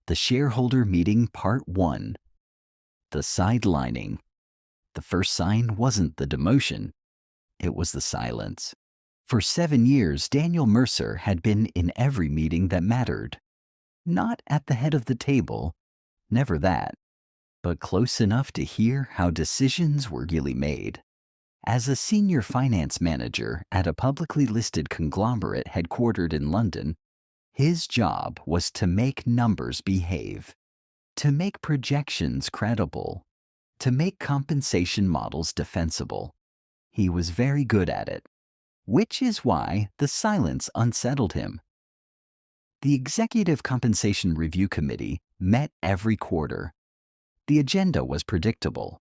The Shareholder Meeting Part 1. The Sidelining. The first sign wasn't the demotion, it was the silence. For 7 years, Daniel Mercer had been in every meeting that mattered. Not at the head of the table, never that, but close enough to hear how decisions were really made. As a senior finance manager at a publicly listed conglomerate headquartered in London, his job was to make numbers behave, to make projections credible, to make compensation models defensible. He was very good at it, which is why the silence unsettled him. The Executive Compensation Review Committee met every quarter. The agenda was predictable: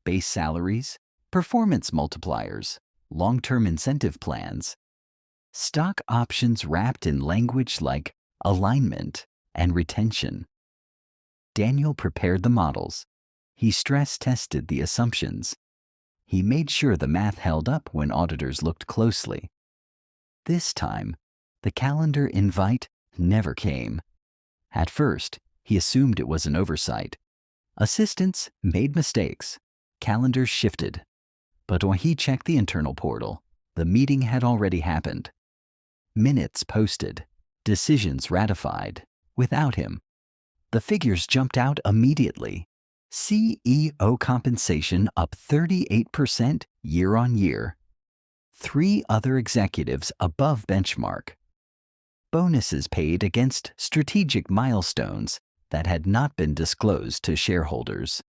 base salaries, performance multipliers, long-term incentive plans, stock options wrapped in language like alignment and retention. Daniel prepared the models. He stress-tested the assumptions. He made sure the math held up when auditors looked closely. This time, the calendar invite never came. At first, he assumed it was an oversight. Assistants made mistakes. Calendars shifted. But when he checked the internal portal, the meeting had already happened. Minutes posted, decisions ratified, without him. The figures jumped out immediately. CEO compensation up 38% year on year. 3 other executives above benchmark. Bonuses paid against strategic milestones that had not been disclosed to shareholders.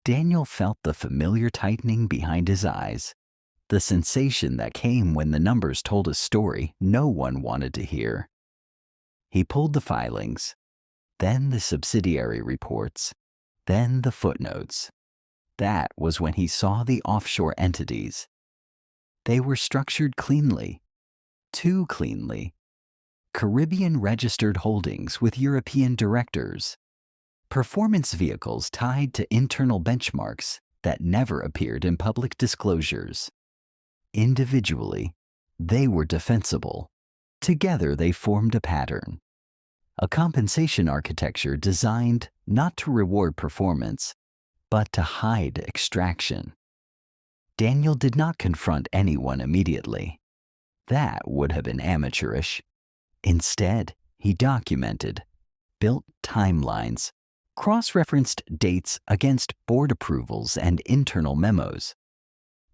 Daniel felt the familiar tightening behind his eyes, the sensation that came when the numbers told a story no one wanted to hear. He pulled the filings, then the subsidiary reports, then the footnotes. That was when he saw the offshore entities. They were structured cleanly, too cleanly. Caribbean-registered holdings with European directors. Performance vehicles tied to internal benchmarks that never appeared in public disclosures. Individually, they were defensible. Together they formed a pattern. A compensation architecture designed not to reward performance, but to hide extraction. Daniel did not confront anyone immediately. That would have been amateurish. Instead, he documented, built timelines, cross-referenced dates against board approvals and internal memos.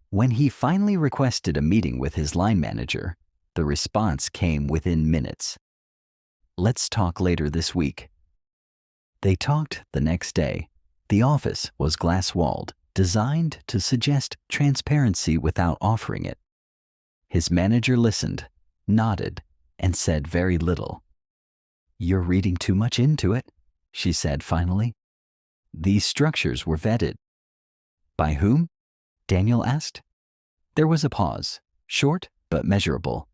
When he finally requested a meeting with his line manager, the response came within minutes. "Let's talk later this week." They talked the next day. The office was glass-walled, designed to suggest transparency without offering it. His manager listened, nodded, and said very little. "You're reading too much into it," she said finally. "These structures were vetted." "By whom?" Daniel asked. There was a pause, short but measurable.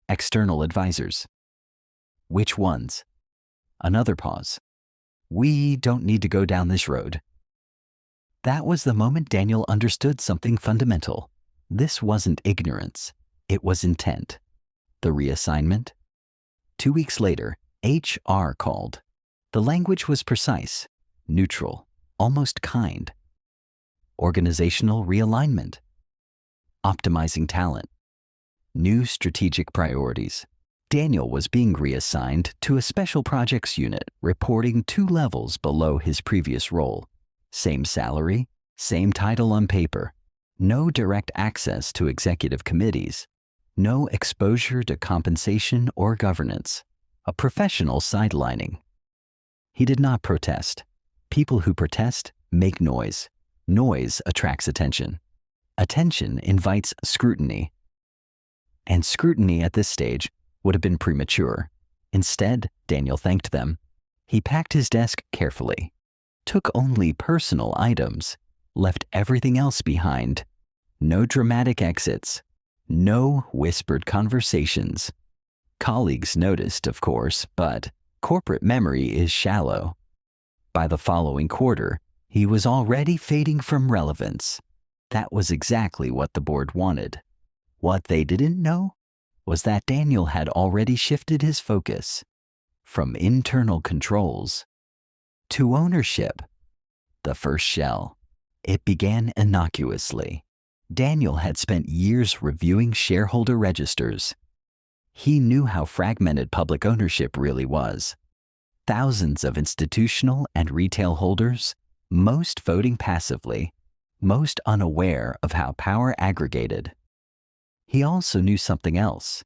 "External advisors." "Which ones?" Another pause. "We don't need to go down this road." That was the moment Daniel understood something fundamental. This wasn't ignorance, it was intent. The reassignment? 2 weeks later, HR called. The language was precise, neutral, almost kind. Organizational realignment. Optimizing talent. New strategic priorities. Daniel was being reassigned to a special projects unit reporting 2 levels below his previous role. Same salary, same title on paper. No direct access to executive committees. No exposure to compensation or governance. A professional sidelining. He did not protest. People who protest make noise. Noise attracts attention. Attention invites scrutiny. And scrutiny at this stage would have been premature. Instead, Daniel thanked them. He packed his desk carefully, took only personal items, left everything else behind. No dramatic exits. No whispered conversations. Colleagues noticed, of course, but corporate memory is shallow. By the following quarter, he was already fading from relevance. That was exactly what the board wanted. What they didn't know was that Daniel had already shifted his focus. From internal controls to ownership. The first shell. It began innocuously. Daniel had spent years reviewing shareholder registers. He knew how fragmented public ownership really was. Thousands of institutional and retail holders, most voting passively, most unaware of how power aggregated. He also knew something else.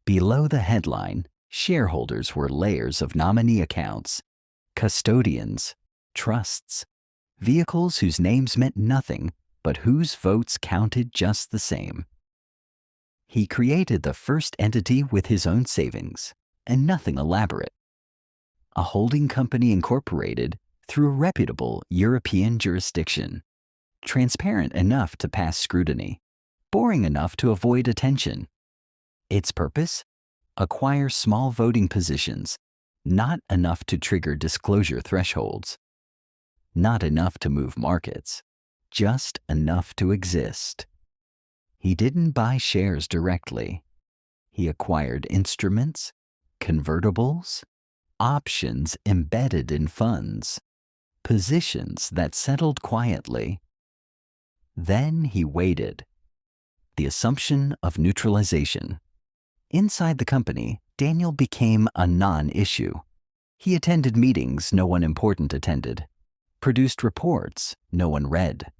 Below the headline, shareholders were layers of nominee accounts, custodians, trusts, vehicles whose names meant nothing but whose votes counted just the same. He created the first entity with his own savings, and nothing elaborate. A holding company incorporated through a reputable European jurisdiction, transparent enough to pass scrutiny, boring enough to avoid attention. Its purpose? Acquire small voting positions, not enough to trigger disclosure thresholds, not enough to move markets, just enough to exist. He didn't buy shares directly. He acquired instruments, convertibles, options embedded in funds, positions that settled quietly. Then he waited. The assumption of neutralization. Inside the company, Daniel became a non-issue. He attended meetings no one important attended, produced reports no one read,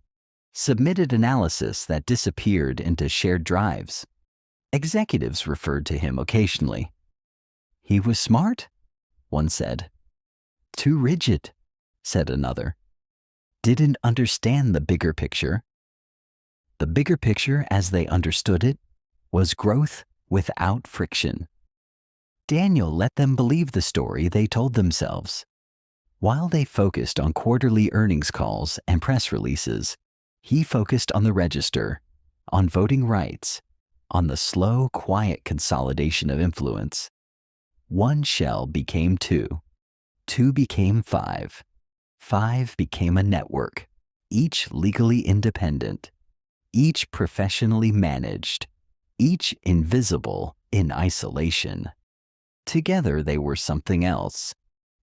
submitted analysis that disappeared into shared drives. Executives referred to him occasionally. He was smart, one said. Too rigid, said another. Didn't understand the bigger picture. The bigger picture, as they understood it, was growth without friction. Daniel let them believe the story they told themselves. While they focused on quarterly earnings calls and press releases, he focused on the register, on voting rights, on the slow, quiet consolidation of influence. One shell became two. Two became five. Five became a network, each legally independent, each professionally managed, each invisible in isolation. Together they were something else.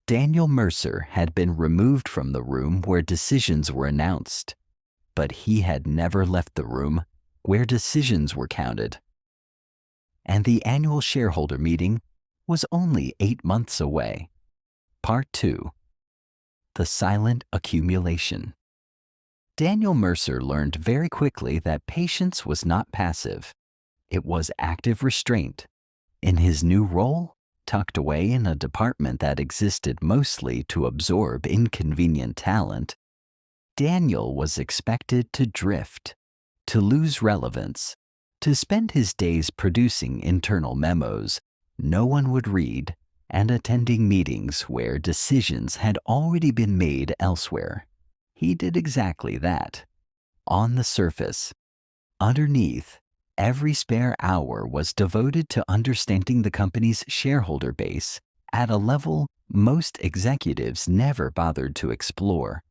Daniel Mercer had been removed from the room where decisions were announced, but he had never left the room where decisions were counted. And the annual shareholder meeting was only 8 months away. Part 2. The silent accumulation. Daniel Mercer learned very quickly that patience was not passive. It was active restraint. In his new role, tucked away in a department that existed mostly to absorb inconvenient talent, Daniel was expected to drift, to lose relevance, to spend his days producing internal memos no one would read and attending meetings where decisions had already been made elsewhere. He did exactly that. On the surface. Underneath, every spare hour was devoted to understanding the company's shareholder base at a level most executives never bothered to explore.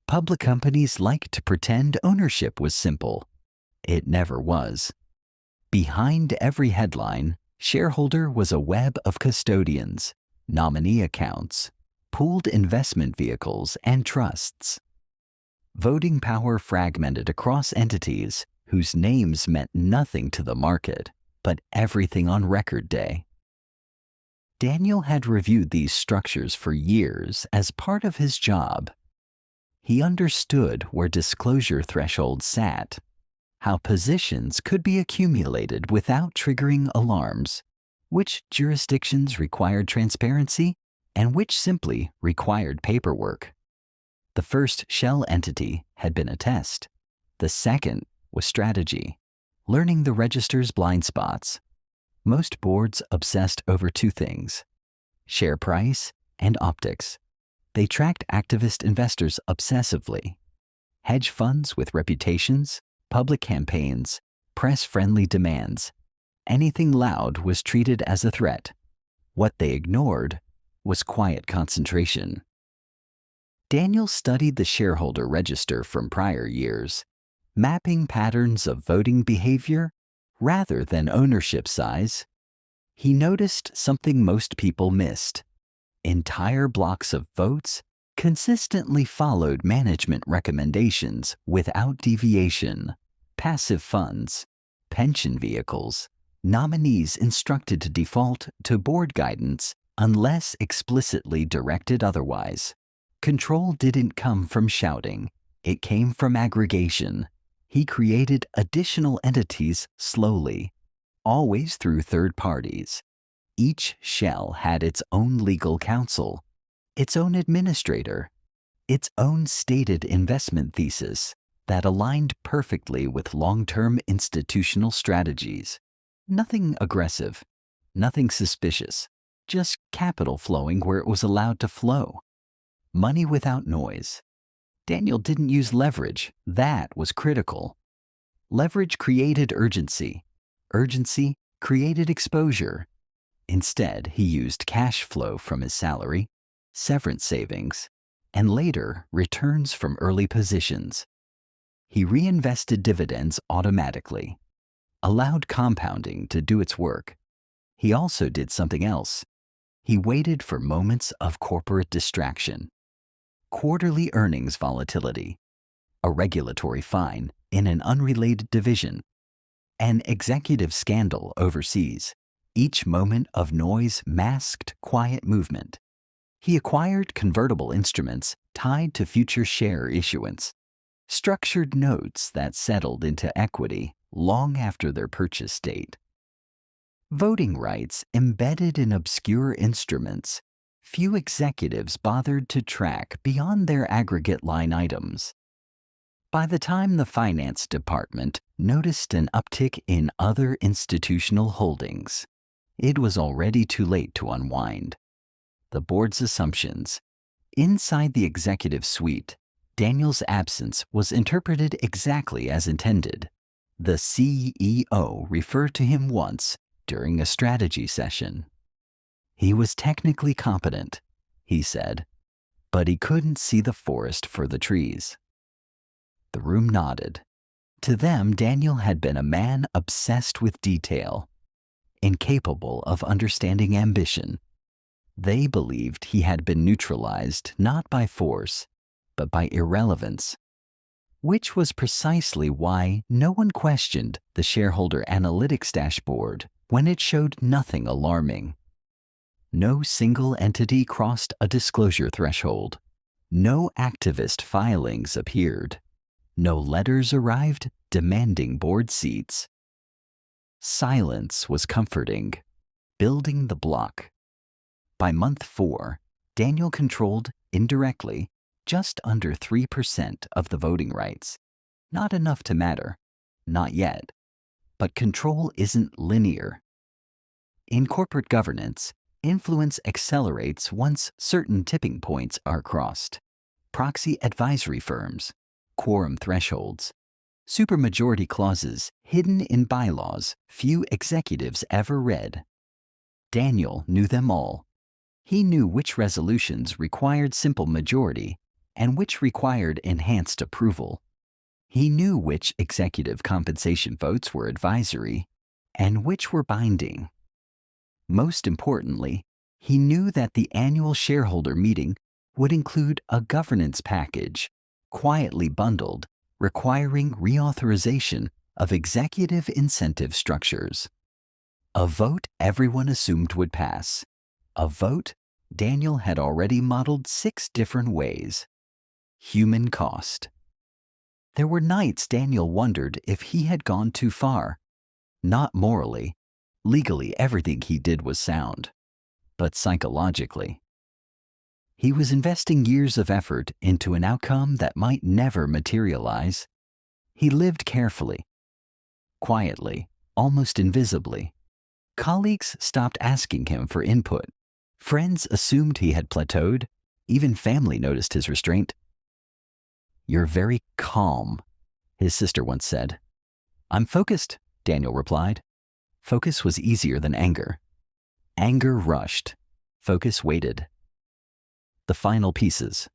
Public companies like to pretend ownership was simple. It never was. Behind every headline, shareholder was a web of custodians, nominee accounts, pooled investment vehicles, and trusts. Voting power fragmented across entities whose names meant nothing to the market, but everything on record day. Daniel had reviewed these structures for years as part of his job. He understood where disclosure thresholds sat, how positions could be accumulated without triggering alarms, which jurisdictions required transparency and which simply required paperwork. The first shell entity had been a test. The second was strategy, learning the register's blind spots. Most boards obsessed over two things: share price and optics. They tracked activist investors obsessively. Hedge funds with reputations, public campaigns, press-friendly demands. Anything loud was treated as a threat. What they ignored was quiet concentration. Daniel studied the shareholder register from prior years, mapping patterns of voting behavior rather than ownership size. He noticed something most people missed. Entire blocks of votes consistently followed management recommendations without deviation. Passive funds, pension vehicles, nominees instructed to default to board guidance unless explicitly directed otherwise. Control didn't come from shouting, it came from aggregation. He created additional entities slowly, always through third parties. Each shell had its own legal counsel, its own administrator, its own stated investment thesis that aligned perfectly with long-term institutional strategies. Nothing aggressive, nothing suspicious, just capital flowing where it was allowed to flow. Money without noise. Daniel didn't use leverage. That was critical. Leverage created urgency. Urgency created exposure. Instead, he used cash flow from his salary, severance savings, and later returns from early positions. He reinvested dividends automatically, allowed compounding to do its work. He also did something else. He waited for moments of corporate distraction. Quarterly earnings volatility, a regulatory fine in an unrelated division, an executive scandal overseas. Each moment of noise masked quiet movement. He acquired convertible instruments tied to future share issuance, structured notes that settled into equity long after their purchase date. Voting rights embedded in obscure instruments few executives bothered to track beyond their aggregate line items. By the time the finance department noticed an uptick in other institutional holdings, it was already too late to unwind. The board's assumptions. Inside the executive suite, Daniel's absence was interpreted exactly as intended. The CEO referred to him once during a strategy session. He was technically competent, he said, but he couldn't see the forest for the trees. The room nodded. To them, Daniel had been a man obsessed with detail, incapable of understanding ambition. They believed he had been neutralized not by force, but by irrelevance, which was precisely why no one questioned the shareholder analytics dashboard when it showed nothing alarming. No single entity crossed a disclosure threshold. No activist filings appeared. No letters arrived demanding board seats. Silence was comforting, building the block. By month 4, Daniel controlled, indirectly, just under 3% of the voting rights. Not enough to matter. Not yet. But control isn't linear. In corporate governance, influence accelerates once certain tipping points are crossed. Proxy advisory firms, quorum thresholds, supermajority clauses hidden in bylaws few executives ever read. Daniel knew them all. He knew which resolutions required simple majority and which required enhanced approval. He knew which executive compensation votes were advisory and which were binding. Most importantly, he knew that the annual shareholder meeting would include a governance package, quietly bundled, requiring reauthorization of executive incentive structures. A vote everyone assumed would pass. A vote Daniel had already modeled 6 different ways. Human cost. There were nights Daniel wondered if he had gone too far. Not morally. Legally, everything he did was sound. But psychologically. He was investing years of effort into an outcome that might never materialize. He lived carefully. Quietly, almost invisibly. Colleagues stopped asking him for input. Friends assumed he had plateaued. Even family noticed his restraint. "You're very calm," his sister once said. "I'm focused," Daniel replied. Focus was easier than anger. Anger rushed. Focus waited. The final pieces.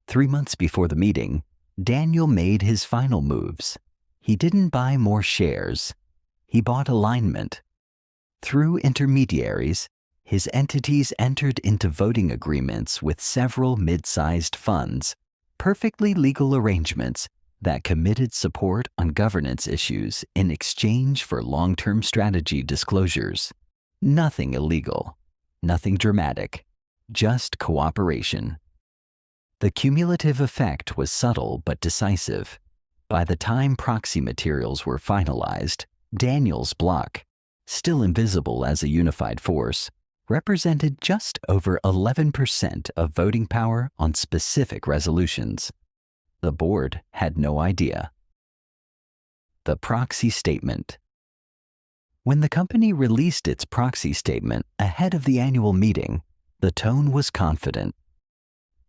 3 months before the meeting, Daniel made his final moves. He didn't buy more shares. He bought alignment. Through intermediaries, his entities entered into voting agreements with several mid-sized funds, perfectly legal arrangements that committed support on governance issues in exchange for long-term strategy disclosures. Nothing illegal, nothing dramatic, just cooperation. The cumulative effect was subtle but decisive. By the time proxy materials were finalized, Daniel's block, still invisible as a unified force, represented just over 11% of voting power on specific resolutions. The board had no idea. The proxy statement. When the company released its proxy statement ahead of the annual meeting, the tone was confident.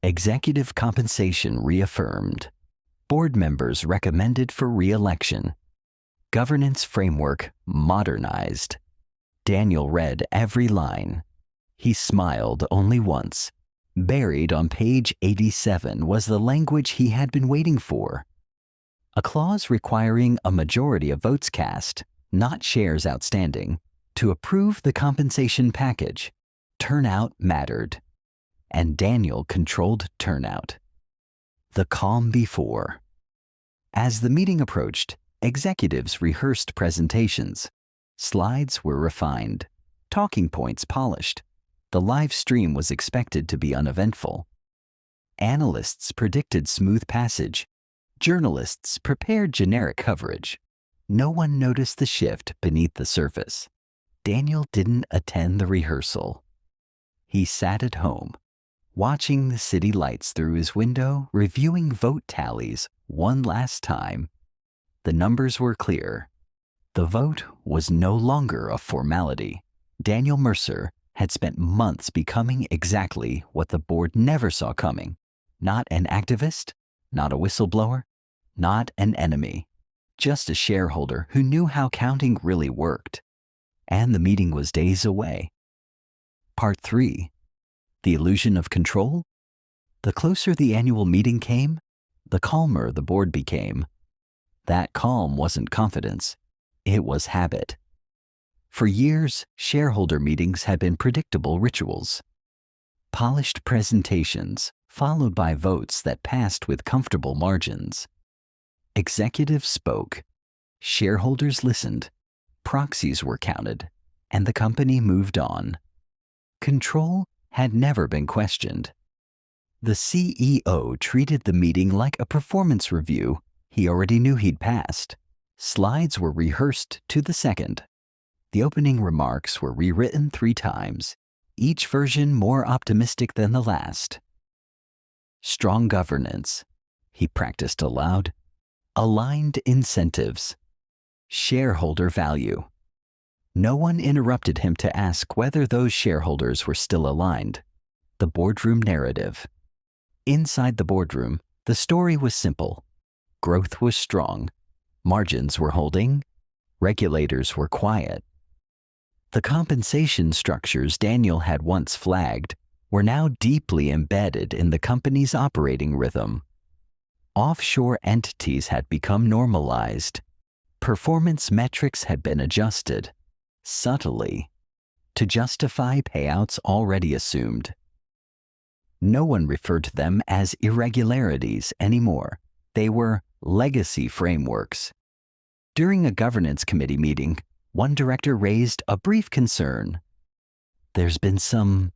Executive compensation reaffirmed. Board members recommended for re-election. Governance framework modernized. Daniel read every line. He smiled only once. Buried on page 87 was the language he had been waiting for. A clause requiring a majority of votes cast, not shares outstanding, to approve the compensation package. Turnout mattered. And Daniel controlled turnout. The calm before. As the meeting approached, executives rehearsed presentations. Slides were refined, talking points polished. The live stream was expected to be uneventful. Analysts predicted smooth passage. Journalists prepared generic coverage. No one noticed the shift beneath the surface. Daniel didn't attend the rehearsal. He sat at home, watching the city lights through his window, reviewing vote tallies one last time. The numbers were clear. The vote was no longer a formality. Daniel Mercer had spent months becoming exactly what the board never saw coming. Not an activist, not a whistleblower, not an enemy. Just a shareholder who knew how counting really worked. And the meeting was days away. Part 3. The illusion of control? The closer the annual meeting came, the calmer the board became. That calm wasn't confidence. It was habit. For years, shareholder meetings had been predictable rituals. Polished presentations, followed by votes that passed with comfortable margins. Executives spoke. Shareholders listened. Proxies were counted. And the company moved on. Control had never been questioned. The CEO treated the meeting like a performance review he already knew he'd passed. Slides were rehearsed to the second. The opening remarks were rewritten 3 times, each version more optimistic than the last. Strong governance, he practiced aloud. Aligned incentives. Shareholder value. No one interrupted him to ask whether those shareholders were still aligned. The boardroom narrative. Inside the boardroom, the story was simple. Growth was strong. Margins were holding. Regulators were quiet. The compensation structures Daniel had once flagged were now deeply embedded in the company's operating rhythm. Offshore entities had become normalized. Performance metrics had been adjusted, subtly, to justify payouts already assumed. No one referred to them as irregularities anymore. They were legacy frameworks. During a governance committee meeting, one director raised a brief concern. There's been some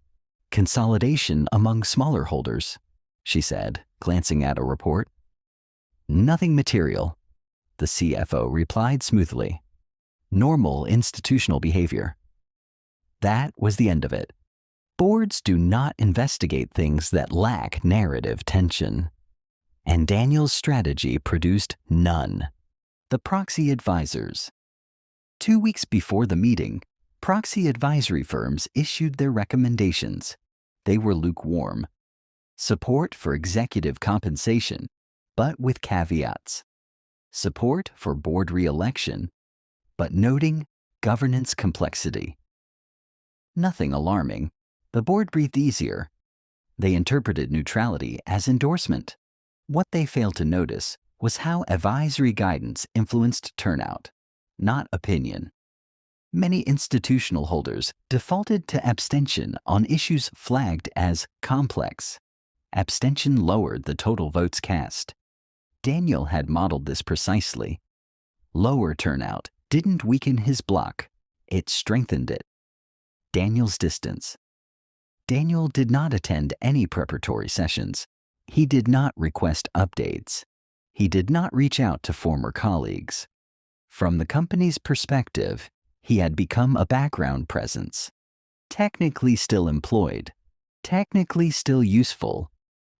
consolidation among smaller holders, she said, glancing at a report. Nothing material, the CFO replied smoothly. Normal institutional behavior. That was the end of it. Boards do not investigate things that lack narrative tension. And Daniel's strategy produced none. The proxy advisors. 2 weeks before the meeting, proxy advisory firms issued their recommendations. They were lukewarm. Support for executive compensation, but with caveats. Support for board re-election, but noting governance complexity. Nothing alarming. The board breathed easier. They interpreted neutrality as endorsement. What they failed to notice was how advisory guidance influenced turnout, not opinion. Many institutional holders defaulted to abstention on issues flagged as complex. Abstention lowered the total votes cast. Daniel had modeled this precisely. Lower turnout didn't weaken his block, it strengthened it. Daniel's distance. Daniel did not attend any preparatory sessions. He did not request updates. He did not reach out to former colleagues. From the company's perspective, he had become a background presence. Technically still employed, technically still useful,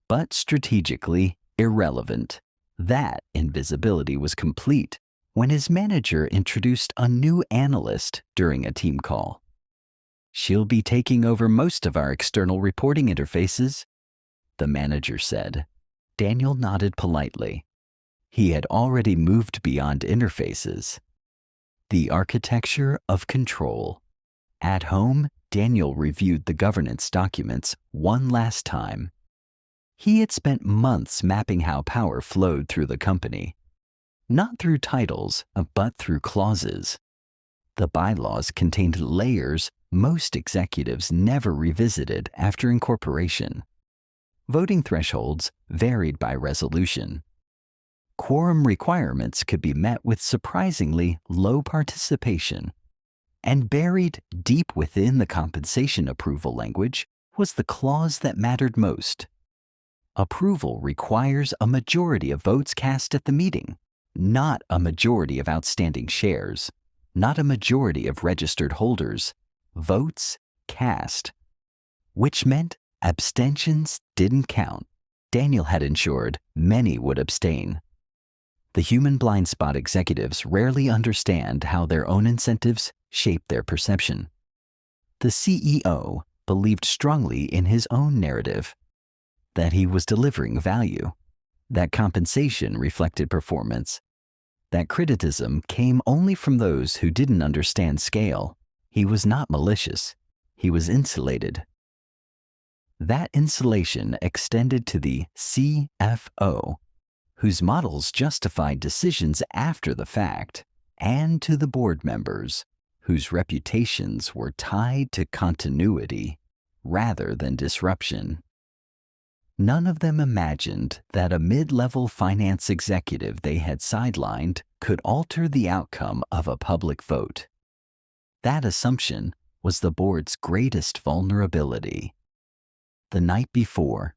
but strategically irrelevant. That invisibility was complete when his manager introduced a new analyst during a team call. "She'll be taking over most of our external reporting interfaces," the manager said. Daniel nodded politely. He had already moved beyond interfaces. The architecture of control. At home, Daniel reviewed the governance documents one last time. He had spent months mapping how power flowed through the company. Not through titles, but through clauses. The bylaws contained layers most executives never revisited after incorporation. Voting thresholds varied by resolution. Quorum requirements could be met with surprisingly low participation. And buried deep within the compensation approval language was the clause that mattered most. Approval requires a majority of votes cast at the meeting, not a majority of outstanding shares, not a majority of registered holders. Votes cast, which meant abstentions didn't count. Daniel had ensured many would abstain. The human blind spot executives rarely understand how their own incentives shape their perception. The CEO believed strongly in his own narrative, that he was delivering value, that compensation reflected performance, that criticism came only from those who didn't understand scale. He was not malicious. He was insulated. That insulation extended to the CFO, whose models justified decisions after the fact, and to the board members, whose reputations were tied to continuity rather than disruption. None of them imagined that a mid-level finance executive they had sidelined could alter the outcome of a public vote. That assumption was the board's greatest vulnerability. The night before.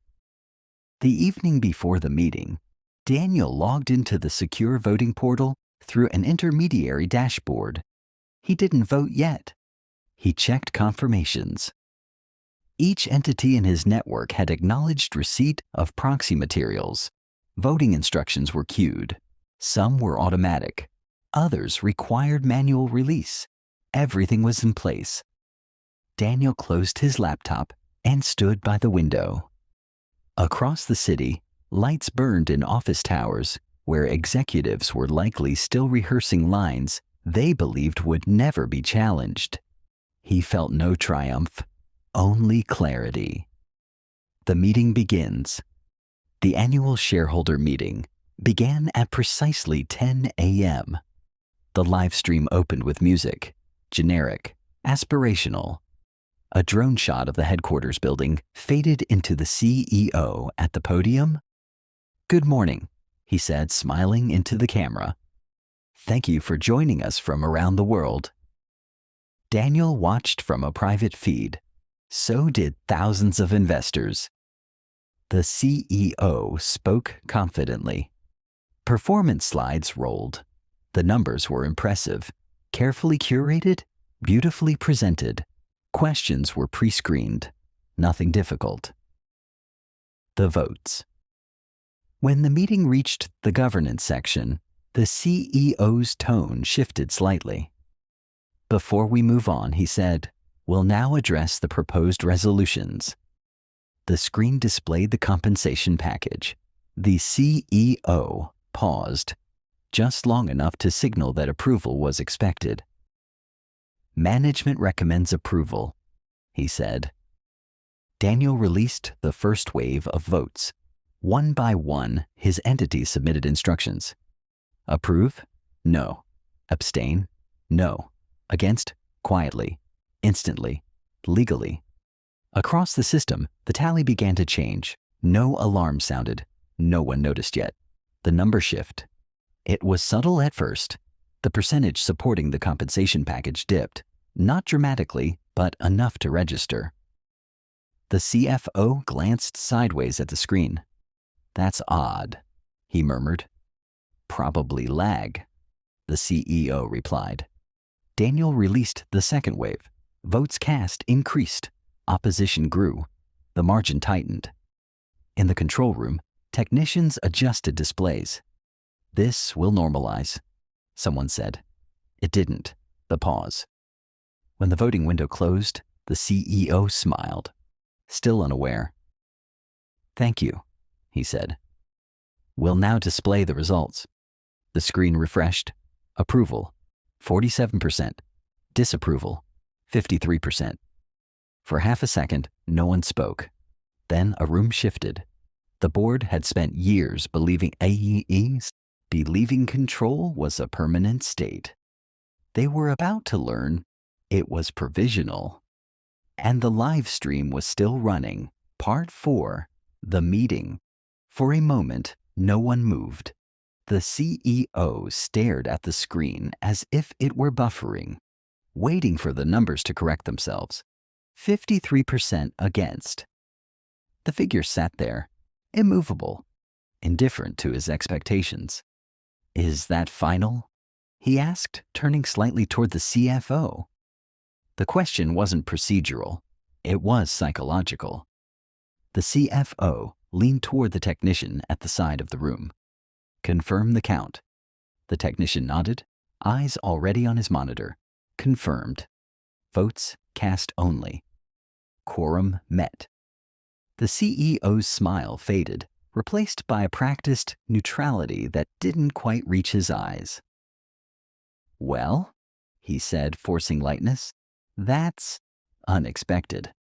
The evening before the meeting, Daniel logged into the secure voting portal through an intermediary dashboard. He didn't vote yet. He checked confirmations. Each entity in his network had acknowledged receipt of proxy materials. Voting instructions were queued. Some were automatic. Others required manual release. Everything was in place. Daniel closed his laptop and stood by the window. Across the city, lights burned in office towers where executives were likely still rehearsing lines they believed would never be challenged. He felt no triumph, only clarity. The meeting begins. The annual shareholder meeting began at precisely 10 a.m. The live stream opened with music, generic, aspirational. A drone shot of the headquarters building faded into the CEO at the podium. "Good morning," he said, smiling into the camera. "Thank you for joining us from around the world." Daniel watched from a private feed. So did thousands of investors. The CEO spoke confidently. Performance slides rolled. The numbers were impressive, carefully curated, beautifully presented. Questions were pre-screened. Nothing difficult. The votes. When the meeting reached the governance section, the CEO's tone shifted slightly. "Before we move on," he said, "we'll now address the proposed resolutions." The screen displayed the compensation package. The CEO paused, just long enough to signal that approval was expected. "Management recommends approval," he said. Daniel released the first wave of votes. One by one, his entities submitted instructions. Approve? No. Abstain? No. Against? quietly, instantly, legally. Across the system, the tally began to change. No alarm sounded. No one noticed yet. The number shift. It was subtle at first. The percentage supporting the compensation package dipped, not dramatically, but enough to register. The CFO glanced sideways at the screen. "That's odd," he murmured. "Probably lag," the CEO replied. Daniel released the second wave. Votes cast increased. Opposition grew. The margin tightened. In the control room, technicians adjusted displays. "This will normalize," someone said. It didn't. The pause. When the voting window closed, the CEO smiled, still unaware. "Thank you," he said. "We'll now display the results." The screen refreshed. Approval, 47%. Disapproval, 53%. For half a second, no one spoke. Then a room shifted. The board had spent years believing control was a permanent state. They were about to learn it was provisional. And the live stream was still running. Part 4, the meeting. For a moment, no one moved. The CEO stared at the screen as if it were buffering, waiting for the numbers to correct themselves. 53% against. The figure sat there, immovable, indifferent to his expectations. "Is that final?" he asked, turning slightly toward the CFO. The question wasn't procedural. It was psychological. The CFO leaned toward the technician at the side of the room. "Confirm the count." The technician nodded, eyes already on his monitor. Confirmed. Votes cast only. Quorum met. The CEO's smile faded, replaced by a practiced neutrality that didn't quite reach his eyes. "Well," he said, forcing lightness, "that's unexpected."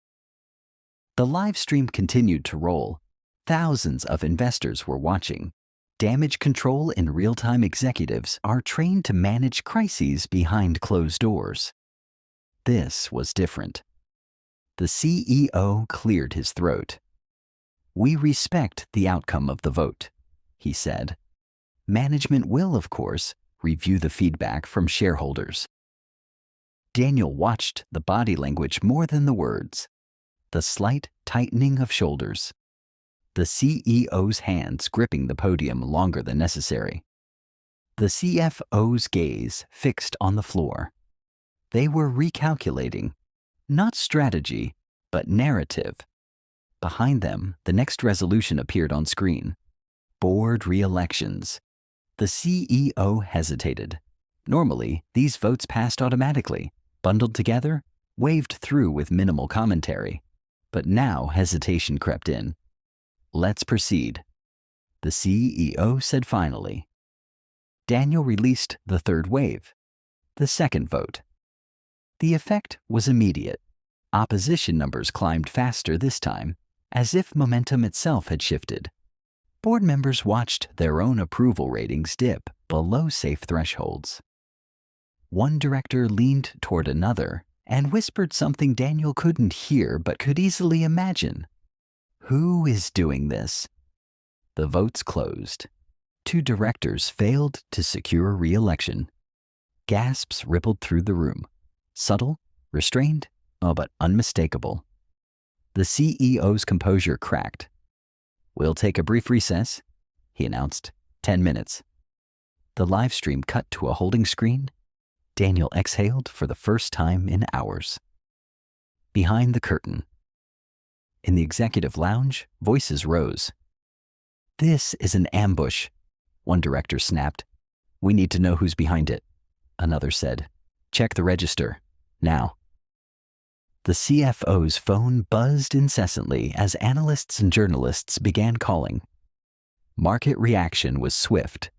The live stream continued to roll. Thousands of investors were watching. Damage control and real-time executives are trained to manage crises behind closed doors. This was different. The CEO cleared his throat. "We respect the outcome of the vote," he said. "Management will, of course, review the feedback from shareholders." Daniel watched the body language more than the words. The slight tightening of shoulders. The CEO's hands gripping the podium longer than necessary. The CFO's gaze fixed on the floor. They were recalculating, not strategy, but narrative. Behind them, the next resolution appeared on screen. Board re-elections. The CEO hesitated. Normally, these votes passed automatically, bundled together, waved through with minimal commentary. But now hesitation crept in. "Let's proceed," the CEO said finally. Daniel released the third wave, the second vote. The effect was immediate. Opposition numbers climbed faster this time, as if momentum itself had shifted. Board members watched their own approval ratings dip below safe thresholds. One director leaned toward another and whispered something Daniel couldn't hear but could easily imagine. "Who is doing this?" The votes closed. 2 directors failed to secure re-election. Gasps rippled through the room. Subtle, restrained, but unmistakable. The CEO's composure cracked. "We'll take a brief recess," he announced. 10 minutes. The live stream cut to a holding screen. Daniel exhaled for the first time in hours. Behind the curtain. In the executive lounge, voices rose. "This is an ambush," one director snapped. "We need to know who's behind it," another said. "Check the register, now." The CFO's phone buzzed incessantly as analysts and journalists began calling. Market reaction was swift.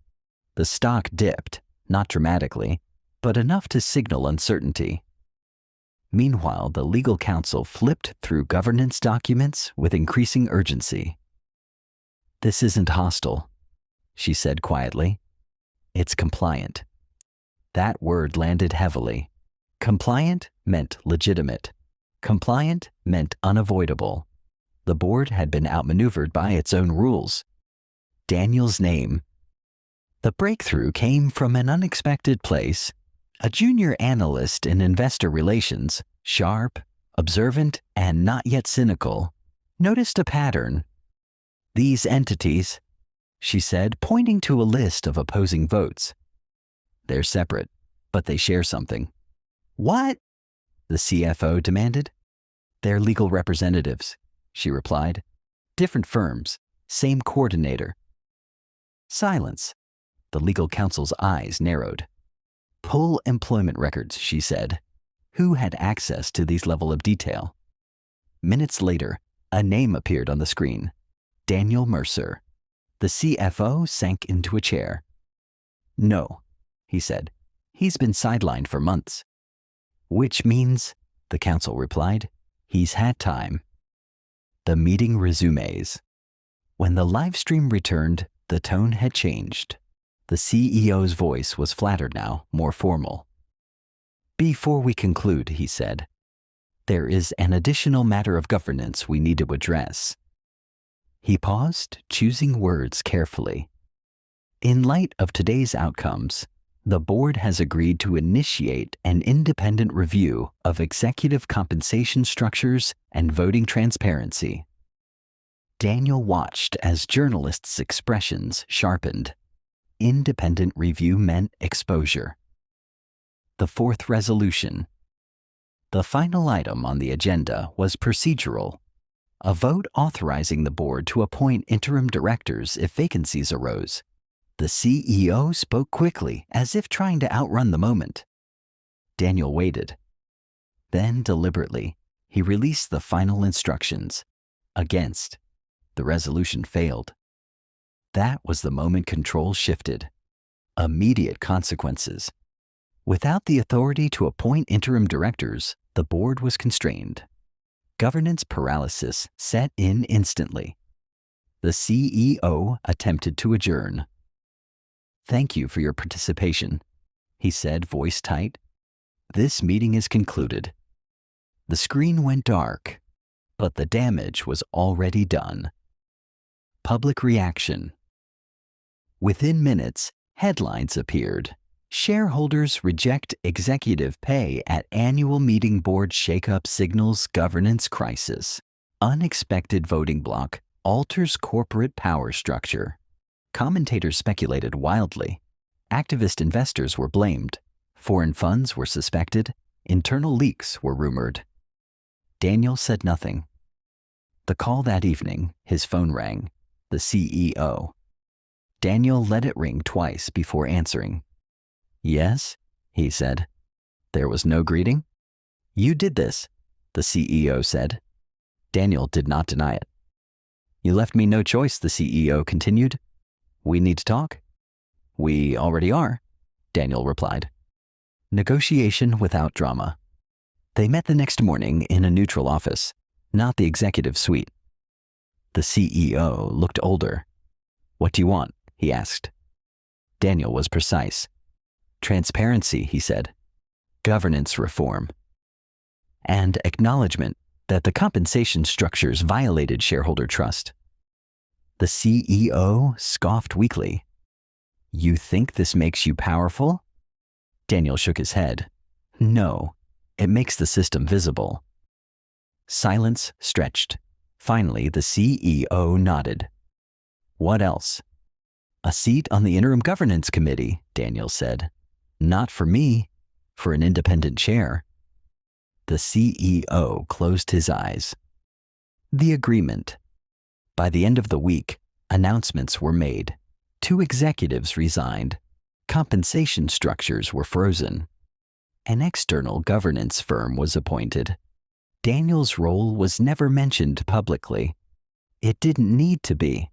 The stock dipped, not dramatically, but enough to signal uncertainty. Meanwhile, the legal counsel flipped through governance documents with increasing urgency. "This isn't hostile," she said quietly. "It's compliant." That word landed heavily. Compliant meant legitimate. Compliant meant unavoidable. The board had been outmaneuvered by its own rules. Daniel's name. The breakthrough came from an unexpected place. A junior analyst in investor relations, sharp, observant, and not yet cynical, noticed a pattern. These entities, she said, pointing to a list of opposing votes. They're separate, but they share something. What? The CFO demanded. They're legal representatives, she replied. Different firms, same coordinator. Silence. The legal counsel's eyes narrowed. Pull employment records, she said. Who had access to these level of detail? Minutes later, a name appeared on the screen. Daniel Mercer. The CFO sank into a chair. No, he said. He's been sidelined for months. Which means, the counsel replied, he's had time. The meeting resumes. When the live stream returned, the tone had changed. The CEO's voice was flatter now, more formal. Before we conclude, he said, there is an additional matter of governance we need to address. He paused, choosing words carefully. In light of today's outcomes, the board has agreed to initiate an independent review of executive compensation structures and voting transparency. Daniel watched as journalists' expressions sharpened. Independent review meant exposure. The fourth resolution. The final item on the agenda was procedural. A vote authorizing the board to appoint interim directors if vacancies arose. The CEO spoke quickly, as if trying to outrun the moment. Daniel waited. Then, deliberately, he released the final instructions. Against. The resolution failed. That was the moment control shifted. Immediate consequences. Without the authority to appoint interim directors, the board was constrained. Governance paralysis set in instantly. The CEO attempted to adjourn. Thank you for your participation, he said, voice tight. This meeting is concluded. The screen went dark, but the damage was already done. Public reaction. Within minutes, headlines appeared. Shareholders reject executive pay at annual meeting board shakeup signals governance crisis. Unexpected voting bloc alters corporate power structure. Commentators speculated wildly. Activist investors were blamed. Foreign funds were suspected. Internal leaks were rumored. Daniel said nothing. The call that evening, his phone rang. The CEO. Daniel let it ring twice before answering. Yes, he said. There was no greeting? You did this, the CEO said. Daniel did not deny it. You left me no choice, the CEO continued. We need to talk. We already are, Daniel replied. Negotiation without drama. They met the next morning in a neutral office, not the executive suite. The CEO looked older. What do you want? He asked. Daniel was precise. Transparency, he said. Governance reform. And acknowledgement that the compensation structures violated shareholder trust. The CEO scoffed weakly. You think this makes you powerful? Daniel shook his head. No, it makes the system visible. Silence stretched. Finally, the CEO nodded. What else? A seat on the interim governance committee, Daniel said. Not for me, for an independent chair. The CEO closed his eyes. The agreement. By the end of the week, announcements were made. 2 executives resigned. Compensation structures were frozen. An external governance firm was appointed. Daniel's role was never mentioned publicly. It didn't need to be.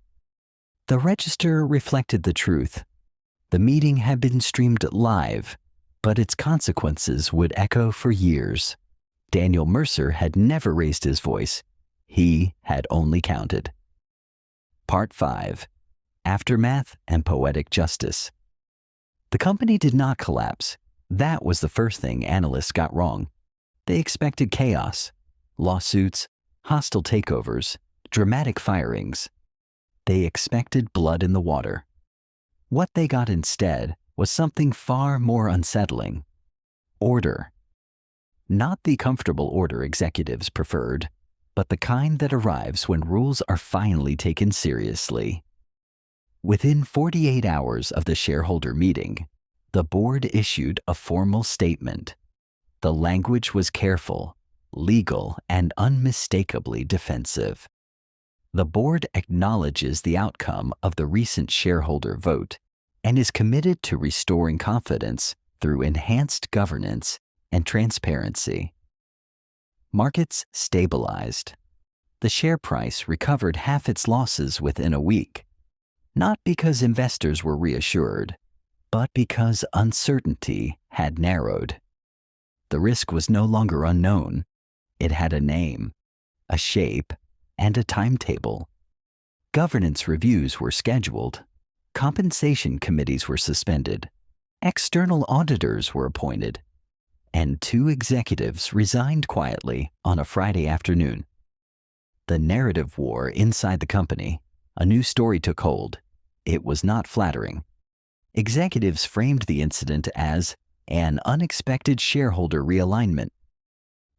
The register reflected the truth. The meeting had been streamed live, but its consequences would echo for years. Daniel Mercer had never raised his voice. He had only counted. Part 5. Aftermath and Poetic Justice. The company did not collapse. That was the first thing analysts got wrong. They expected chaos, lawsuits, hostile takeovers, dramatic firings. They expected blood in the water. What they got instead was something far more unsettling. Order. Not the comfortable order executives preferred, but the kind that arrives when rules are finally taken seriously. Within 48 hours of the shareholder meeting, the board issued a formal statement. The language was careful, legal, and unmistakably defensive. The board acknowledges the outcome of the recent shareholder vote and is committed to restoring confidence through enhanced governance and transparency. Markets stabilized. The share price recovered half its losses within a week, not because investors were reassured, but because uncertainty had narrowed. The risk was no longer unknown. It had a name, a shape, and a timetable. Governance reviews were scheduled. Compensation committees were suspended. External auditors were appointed. And 2 executives resigned quietly on a Friday afternoon. The narrative war inside the company, a new story took hold. It was not flattering. Executives framed the incident as an unexpected shareholder realignment.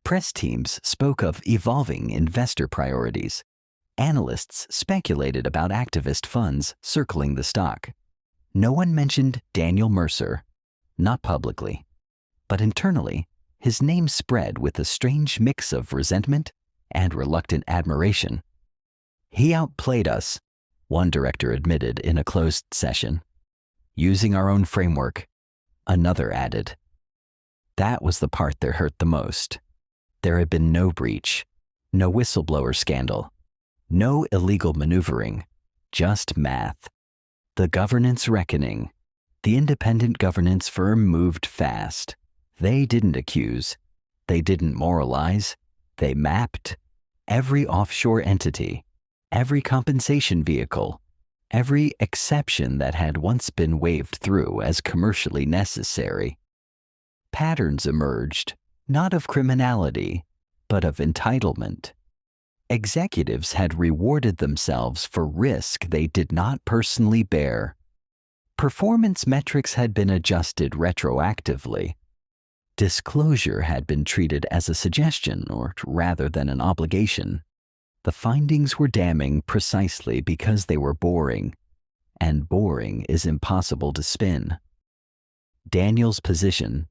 Press teams spoke of evolving investor priorities. Analysts speculated about activist funds circling the stock. No one mentioned Daniel Mercer, not publicly, but internally, his name spread with a strange mix of resentment and reluctant admiration. "He outplayed us," one director admitted in a closed session. "Using our own framework," another added. That was the part that hurt the most. There had been no breach, no whistleblower scandal, no illegal maneuvering, just math. The governance reckoning. The independent governance firm moved fast. They didn't accuse. They didn't moralize. They mapped every offshore entity, every compensation vehicle, every exception that had once been waved through as commercially necessary. Patterns emerged, not of criminality, but of entitlement. Executives had rewarded themselves for risk they did not personally bear. Performance metrics had been adjusted retroactively. Disclosure had been treated as a suggestion or rather than an obligation. The findings were damning precisely because they were boring, and boring is impossible to spin. Daniel's position.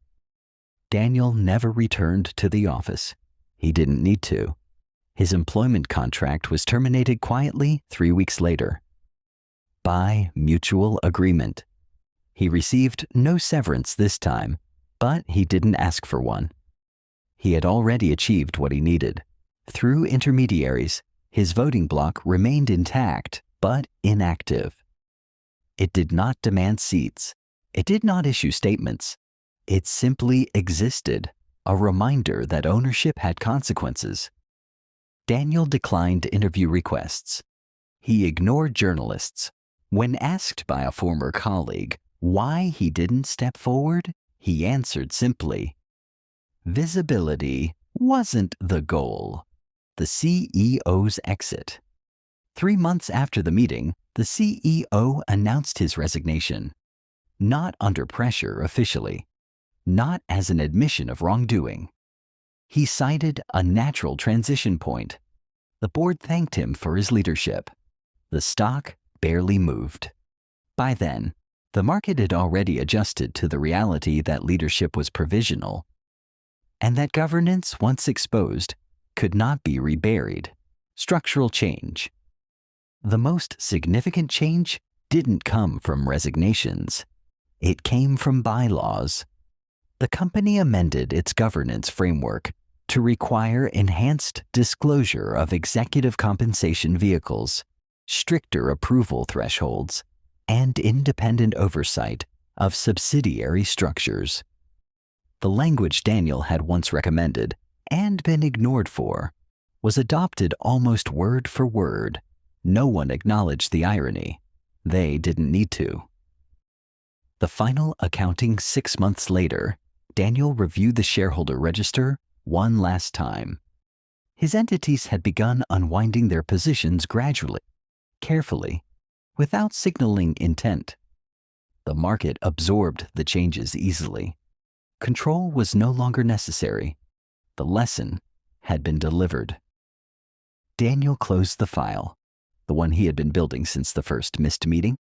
Daniel never returned to the office. He didn't need to. His employment contract was terminated quietly 3 weeks later. By mutual agreement. He received no severance this time, but he didn't ask for one. He had already achieved what he needed. Through intermediaries, his voting bloc remained intact, but inactive. It did not demand seats. It did not issue statements. It simply existed, a reminder that ownership had consequences. Daniel declined interview requests. He ignored journalists. When asked by a former colleague why he didn't step forward, he answered simply, "Visibility wasn't the goal. The CEO's exit." 3 months after the meeting, the CEO announced his resignation. Not under pressure officially. Not as an admission of wrongdoing. He cited a natural transition point. The board thanked him for his leadership. The stock barely moved. By then, the market had already adjusted to the reality that leadership was provisional, and that governance, once exposed, could not be reburied. Structural change. The most significant change didn't come from resignations. It came from bylaws. The company amended its governance framework to require enhanced disclosure of executive compensation vehicles, stricter approval thresholds, and independent oversight of subsidiary structures. The language Daniel had once recommended, and been ignored for, was adopted almost word for word. No one acknowledged the irony. They didn't need to. The final accounting 6 months later, Daniel reviewed the shareholder register one last time. His entities had begun unwinding their positions gradually, carefully, without signaling intent. The market absorbed the changes easily. Control was no longer necessary. The lesson had been delivered. Daniel closed the file, the one he had been building since the first missed meeting,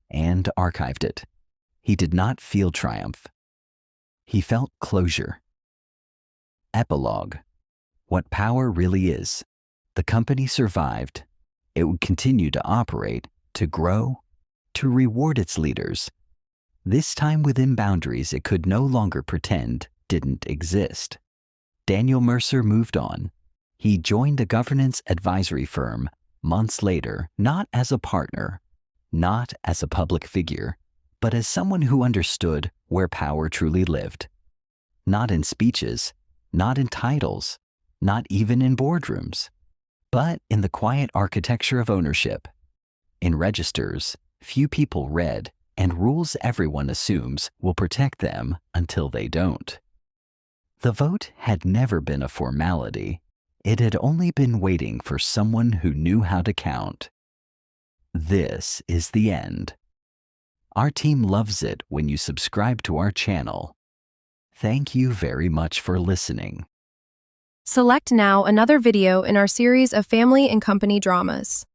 and archived it. He did not feel triumph. He felt closure. Epilogue. What power really is. The company survived. It would continue to operate, to grow, to reward its leaders. This time within boundaries it could no longer pretend didn't exist. Daniel Mercer moved on. He joined a governance advisory firm months later, not as a partner, not as a public figure, but as someone who understood where power truly lived. Not in speeches, not in titles, not even in boardrooms, but in the quiet architecture of ownership. In registers few people read and rules everyone assumes will protect them until they don't. The vote had never been a formality. It had only been waiting for someone who knew how to count. This is the end. Our team loves it when you subscribe to our channel. Thank you very much for listening. Select now another video in our series of family and company dramas.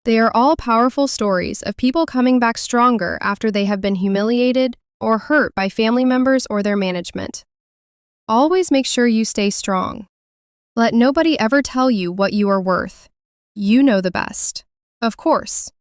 They are all powerful stories of people coming back stronger after they have been humiliated or hurt by family members or their management. Always make sure you stay strong. Let nobody ever tell you what you are worth. You know the best. Of course.